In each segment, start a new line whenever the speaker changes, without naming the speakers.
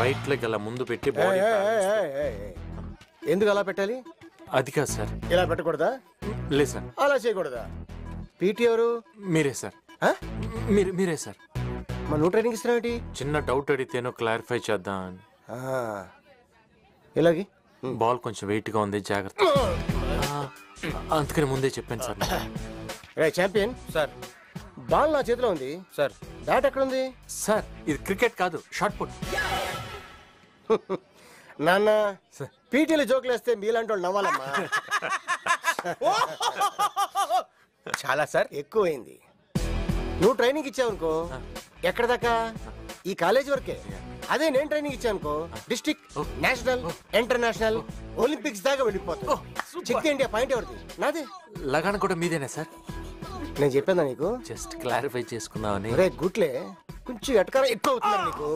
Right leg అలా ముందు పెట్టి బాడీ
ఎందుకు అలా పెట్టాలి?
అది కాదు సార్.
ఇలా పెట్టకూడదా?
లేదు సార్.
అలా చేయకూడదా? పీటీ ఎవరు?
మీరే సార్. మీరే సార్.
మన నువ్వు ట్రైనింగ్ ఇస్తున్నావు?
చిన్న డౌట్ అడిగితేనో క్లారిఫై చేద్దాం అని.
ఇలాగే
బాల్ కొంచెం వెయిట్ గా ఉంది, జాగ్రత్త. అందుకని ముందే చెప్పాను సార్.
రే ఛాంపియన్ సార్, బాల్ నా చేతిలో ఉంది సార్. బ్యాట్ ఎక్కడ ఉంది
సార్? ఇది క్రికెట్ కాదు, షార్ట్ పుట్.
నాన్న పీటీలు జోకులు వేస్తే మీలాంటి వాళ్ళు నవ్వాలమ్మా. చాలా సార్ ఎక్కువైంది. నువ్వు ట్రైనింగ్ ఇచ్చావనుకో ఎక్కడ దాకా? ఈ కాలేజ్ వరకే. అదే నేను ట్రైనింగ్ ఇచ్చానుకో డిస్ట్రిక్ట్, నేషనల్, ఇంటర్నేషనల్, ఒలింపిక్స్ దాకా వెళ్ళిపోతా. చెక్ ఇండియా పాయింట్ ఎవరిది? నాదే.
లగాన్ కూడా మీదేనా సార్?
నేను చెప్పాను నీకు,
జస్ట్ క్లారిఫై చేసుకుందామని.
రే గుట్లే కొంచెం ఎటకారం ఎక్కువ అవుతుంది నీకు.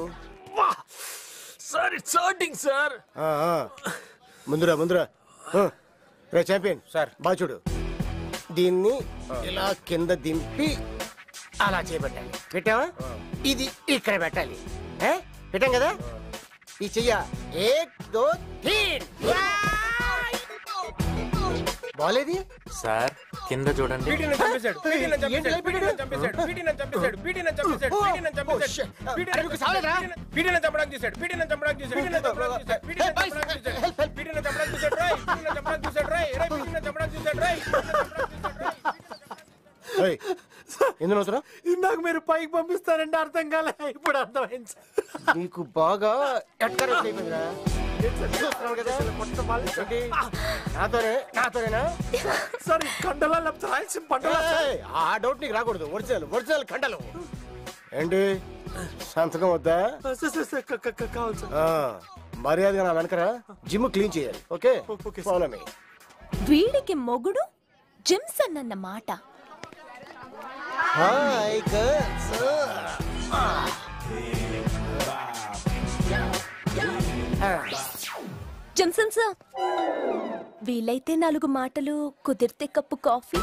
Sir it's hurting sir.
ముందురా. రే ఛాంపియన్ సార్, బాగా చూడు. దీన్ని ఇలా కింద దింపి అలా చేయబెట్టాలి. పెట్టావా? ఇది ఇక్కడ పెట్టాలి. పెట్టాం కదా? ఈ చెయ్య ఏక్ దో తీన్. బాలేది
సార్ కింద చూడండి.
ఇందాక మీరు పైకి పంపిస్తారంటే అర్థం కాలే, ఇప్పుడు అర్థమైంది. నీకు బాగా ఆ డౌట్ నీకు రాకూడదు. ఒరిజినల్ కండలు ఏంటి? సంతకం వద్దా? మర్యాదగా నా వెనకరా. జిమ్ క్లీన్ చేయాలి. Okay, follow me.
వీడికి మొగుడు జిమ్సన్ అన్న మాట.
Hi girls.
జిమ్సన్ సార్, వీలైతే 4 మాటలు, కుదిరితే కప్పు కాఫీ.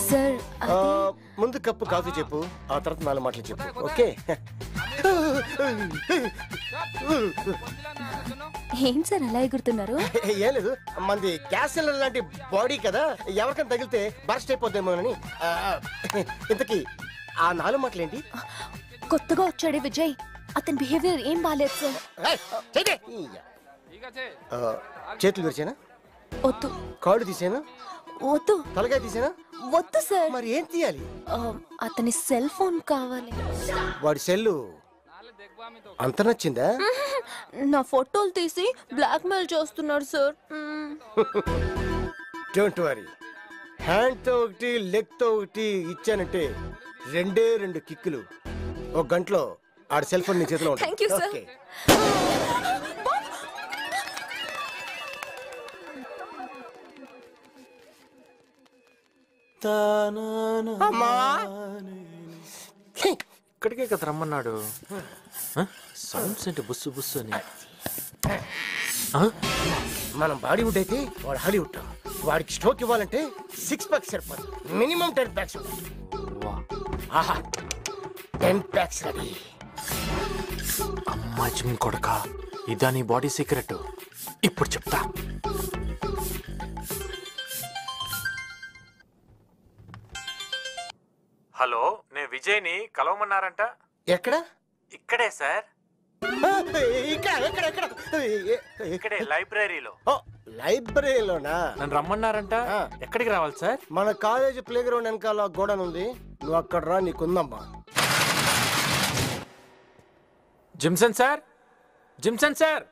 సార్
ముందు కప్పు కాఫీ చెప్పు, ఆ తర్వాత 4 మాటలు చెప్పు. ఓకే?
ఏం సార్ అలా ఎగురుతున్నారు?
ఏం లేదు, మంది గ్యాస్ సిలిండర్ లాంటి బాడీ కదా, ఎవరికైనా తగిలితే బర్స్ట్ అయిపోద్దేమోనని. ఇంతకీ ఆ 4 మాటలు ఏంటి?
కొత్తగా వచ్చాడే విజయ్, అతని బిహేవియర్ ఏం బాలేదు సార్.
చేతులు విరిచేనా?
వద్దు.
కాళ్ళు తీసేనా?
వద్దు.
తలకాయ తీసేనా?
వద్దు సార్.
మరి ఏం తీయాలి?
అతని సెల్ ఫోన్ కావాలి.
వాడి సెల్లు అంత నచ్చిందా?
నా ఫోటోలు తీసి బ్లాక్ మెయిల్ చేస్తున్నాడు సార్.
డోంట్ వరీ, హ్యాండ్ తో ఒకటి, లెగ్ తో ఒకటి ఇచ్చానంటే 2 కిక్కులు 1 గంటలో ఆడ సెల్ ఫోన్ నీ చేతిలో ఉంటుంది.
Thank you sir.
ఇక్కడికే కదా రమ్మన్నాడు. సౌండ్స్ అంటే బుస్సు బుస్సు అని.
మనం బాడీవుడ్ అయితే వాడు హాలీవుడ్. వాడికి స్ట్రోక్ ఇవ్వాలంటే 6 ప్యాక్స్ సరిపోదు, మినిమం 10 ప్యాక్స్. ఆహా, 10 ప్యాక్స్ రెడీ.
అమ్మా జిమ్ కొడక, ఇదా నీ బాడీ సీక్రెట్? ఇప్పుడు చెప్తా. హలో, నేను విజయ్ని కలవమన్నారంట.
ఎక్కడ?
ఇక్కడే సార్.
ఇక్కడ
ఇక్కడే లైబ్రరీలో.
లైబ్రరీలోనా?
నన్ను రమ్మన్నారంట. ఎక్కడికి రావాలి సార్?
మన కాలేజ్ ప్లే గ్రౌండ్ వెనకాల గోడన్ ఉంది, నువ్వు అక్కడ రా, నీకుందమ్మా.
Jimson sir, Jimson sir,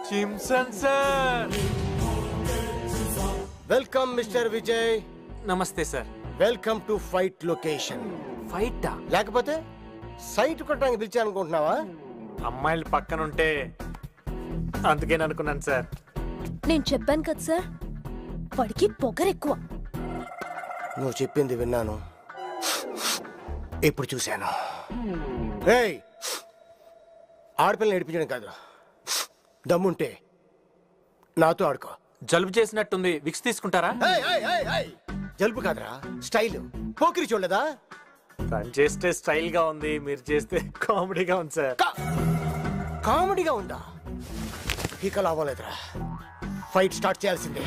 Jimson sir.
Welcome mister Vijay.
Namaste sir.
Welcome to fight location.
ఫైటా?
లేకపోతే సైట్ కొట్టడానికి పిలిచా అనుకుంటున్నావా?
అమ్మాయిలు పక్కన ఉంటే అందుకే అనుకున్నాను సార్.
నేను చెప్పాను కదా సార్, వాడికి పొగరెక్కువ.
నువ్వు చెప్పింది విన్నాను, ఇప్పుడు చూశాను. ఆడపిల్లని ఏడిపించడం కాదు, దమ్ముంటే నాతో ఆడుకో.
జలుబు చేసినట్టుంది, విక్స్ తీసుకుంటారా?
జలుబు కాదురా, స్టైల్. పోకిరి చూడలేదా?
తను చేస్తే స్టైల్ గా ఉంది, మీరు చేస్తే కామెడీగా ఉంది సార్.
కామెడీగా ఉందా? ఇక లాభలేదురా, ఫైట్ స్టార్ట్ చేయాల్సిందే.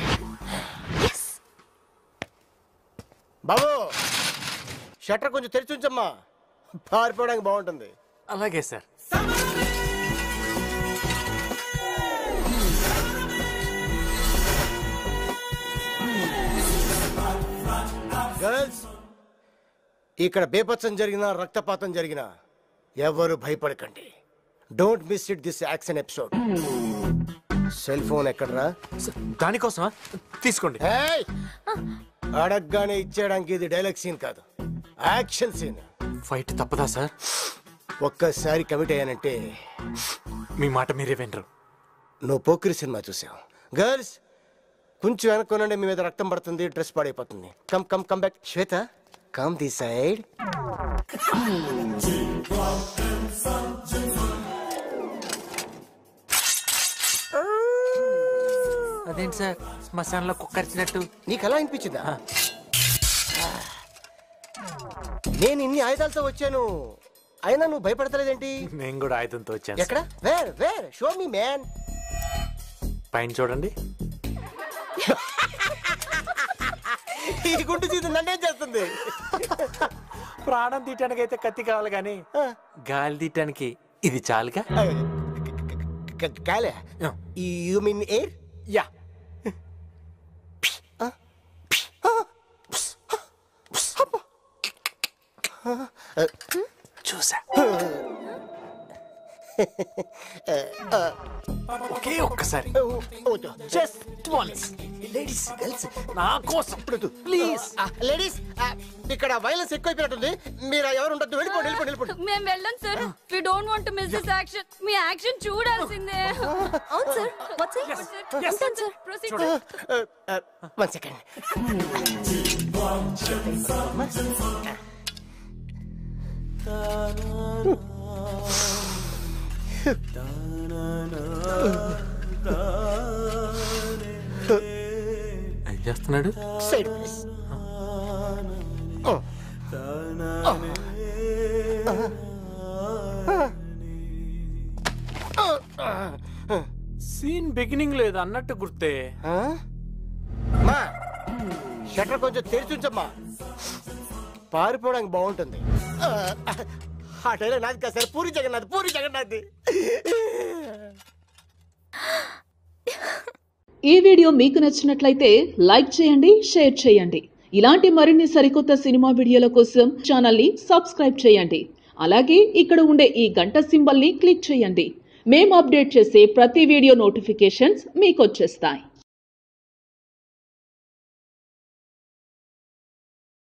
బాబు షట్టర్ కొంచెం తెరిచి ఉంచమ్మా, పారిపోవడానికి బాగుంటుంది.
అలాగే సార్.
గర్ల్స్, ఇక్కడ బేపత్సం జరిగినా రక్తపాతం జరిగినా ఎవరు భయపడకండి. Don't miss it this action episode. Cell phone ఎక్కడరా?
దానికోసమా? తీసుకోండి.
అడగగానే ఇచ్చేయడానికి ఇది డైలాగ్ సీన్ కాదు, యాక్షన్ సీన్.
ఫైట్ తప్పదా సార్?
ఒక్కసారి కమిట్ అయ్యానంటే
మీ మాట మీరే వినరు.
నువ్వు పోకిరి సినిమా చూసావు. గర్ల్స్ కొంచెం వెనక్కునండి, మీ మీద రక్తం పడుతుంది, డ్రెస్ పాడైపోతుంది. Come come come back. Shweta, come the side.
అదేంటి సార్ శ్మశానంలో కుక్కరిచినట్టు?
నీకు అలా అనిపించిందా? నేను ఇన్ని ఆయుధాలతో వచ్చాను, అయినా నువ్వు భయపడతలేదేంటి?
నేను కూడా ఆయుధంతో వచ్చాను.
ఎక్కడ? Where where? Show me man.
పైన చూడండి.
ఈ గుండు చీత నన్నేం చేస్తుంది?
ప్రాణం తీయటానికి అయితే కత్తి కావాలి, కానీ గాలి తీయటానికి ఇది చాలుగా.
గాలే? You mean air?
యా. చూసా. ఒకే ఒక్కసారి,
జస్ట్ వన్స్. లేడీస్ గర్ల్స్
నా కోసం
ప్లీజ్. లేడీస్, ఇక్కడ వైలెన్స్ ఎక్కువైపోయినట్టుంది, మీరు ఎవరు ఉండొద్దు, వెళ్ళిపోండి వెళ్ళిపోండి వెళ్ళిపోండి.
మేము వెళ్ళం sir. We don't want to miss this action. మీ యాక్షన్ చూడాల్సిందే.
అవును సార్. What's it? ఉంటాను సార్.
ప్రొసీడ్.
One second.
ఏం చేస్తున్నాడు?
Side please.
సీన్ బిగినింగ్ లేదు అన్నట్టు గుర్తే.
మా షట్టర్ కొంచెం తెరిచి ఉంచమ్మా, పారిపోవడానికి బాగుంటుంది. ఆ డైలాగ్ నాది కాదు సార్, పూరి జగన్నాథ్, పూరి జగన్నాథ్.
ఈ వీడియో మీకు నచ్చినట్లయితే లైక్ చేయండి, షేర్ చేయండి. ఇలాంటి మరిన్ని సరికొత్త సినిమా వీడియోల కోసం ఛానల్ని సబ్స్క్రైబ్ చేయండి. అలాగే ఇక్కడ ఉండే ఈ గంట సింబల్ని క్లిక్ చేయండి. మేము అప్డేట్ చేసే ప్రతి వీడియో నోటిఫికేషన్స్ మీకు వచ్చేస్తాయి.